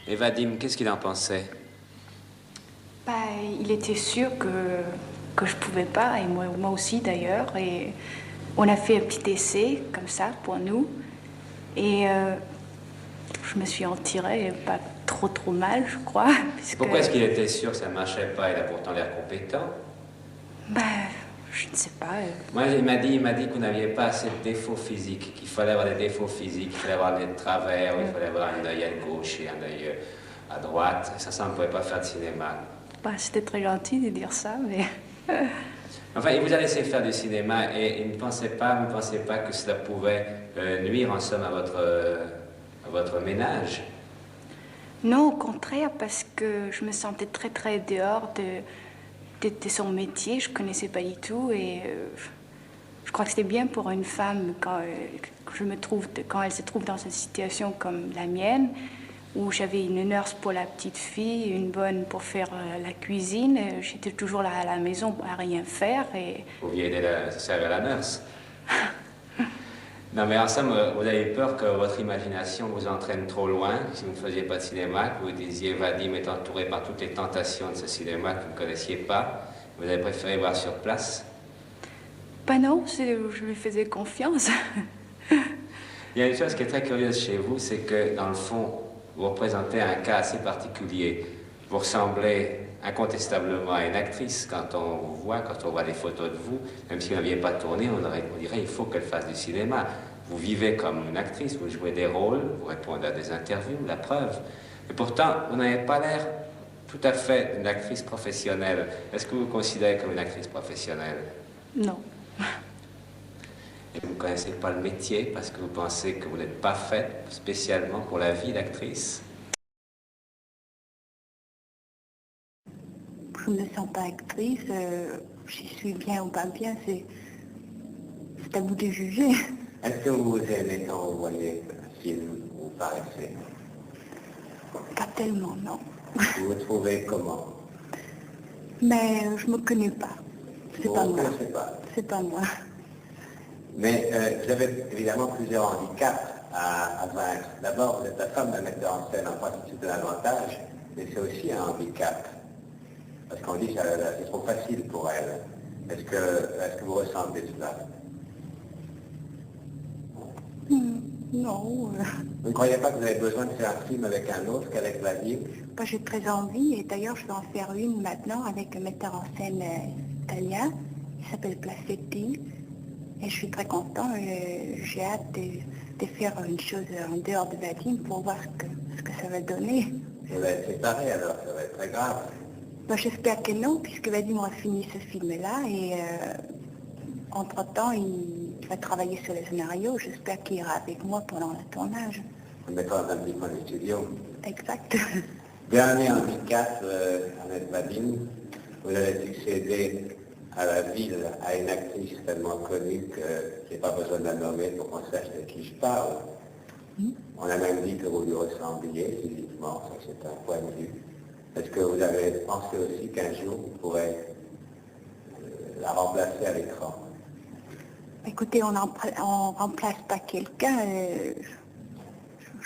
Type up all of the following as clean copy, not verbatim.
Et Vadim, qu'est-ce qu'il en pensait? Bah, il était sûr que je pouvais pas, et moi aussi d'ailleurs. Et on a fait un petit essai comme ça pour nous. Et je me suis en tirée pas trop mal, je crois, puisque Pourquoi est-ce qu'il était sûr que ça ne marchait pas? Il a pourtant l'air compétent. bah, je ne sais pas. Moi, il m'a dit que vous n'aviez pas assez de défauts physiques, qu'il fallait avoir des défauts physiques, qu'il fallait avoir des travers, il fallait avoir un œil à gauche et un œil à droite. Ça, on ne pouvait pas faire de cinéma. Bah, c'était très gentil de dire ça, mais Enfin, il vous a laissé faire du cinéma et il ne pensait pas que cela pouvait nuire en somme à votre ménage. non, au contraire, parce que je me sentais très dehors de son métier. Je connaissais pas du tout, et je crois que c'était bien pour une femme quand elle se trouve dans une situation comme la mienne, où j'avais une nurse pour la petite fille, une bonne pour faire la cuisine. J'étais toujours là à la maison à rien faire, et Vous pouviez aider la, servir la nurse. Non, mais en somme, vous avez peur que votre imagination vous entraîne trop loin, si vous ne faisiez pas de cinéma, que vous disiez Vadim est entouré par toutes les tentations de ce cinéma que vous ne connaissiez pas. Vous avez préféré voir sur place. bah non, je lui faisais confiance. Il y a une chose qui est très curieuse chez vous, c'est que dans le fond, vous représentez un cas assez particulier. Vous ressemblez incontestablement à une actrice quand on vous voit, quand on voit des photos de vous. Même si vous n'aviez pas tourné, on dirait il faut qu'elle fasse du cinéma. Vous vivez comme une actrice, vous jouez des rôles, vous répondez à des interviews, la preuve. Et pourtant, vous n'avez pas l'air tout à fait une actrice professionnelle. Est-ce que vous vous considérez comme une actrice professionnelle? Non. Et vous ne connaissez pas le métier parce que vous pensez que vous n'êtes pas faite spécialement pour la vie d'actrice? Je ne me sens pas actrice, j'y suis bien ou pas bien, c'est à vous de juger. Est-ce que vous aimez quand vous voyez un film où vous paraissez? Pas tellement, non. Vous vous trouvez comment? Mais je me connais pas. C'est Vous pas ne moi. connaissez pas. C'est pas moi. Mais vous avez évidemment plusieurs handicaps à vaincre. D'abord, vous êtes la femme d'un metteur en scène, en principe c'est un avantage, mais c'est aussi un handicap. Parce qu'on dit que c'est trop facile pour elle. Est-ce que vous ressentez cela? Non. Vous ne croyez pas que vous avez besoin de faire un film avec un autre qu'avec Vadim? Bah, j'ai très envie, et d'ailleurs je vais en faire une maintenant avec un metteur en scène italien. Il s'appelle Placetti. Et je suis très content. J'ai hâte de faire une chose en dehors de Vadim pour voir ce que ça va donner. Vous allez être séparés alors, ça va être très grave. Bah, j'espère que non, puisque Vadim aura fini ce film-là, et entre-temps, il va travailler sur le scénario. J'espère qu'il ira avec moi pendant le tournage. On le mettra dans un petit coin du studio. Exact. Dernier handicap, avec Vadim, vous avez succédé à la ville, à une actrice tellement connue que je n'ai pas besoin de la nommer pour qu'on sache de qui je parle. On a même dit que vous lui ressembliez physiquement, ça c'est un point de vue. Est-ce que vous avez pensé aussi qu'un jour vous pourrez la remplacer à l'écran? Écoutez, on remplace pas quelqu'un.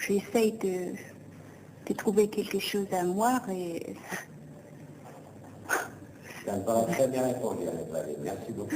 J'essaye de trouver quelque chose à moi, et Ça me paraît très bien répondu, Annette Vadim. Merci beaucoup.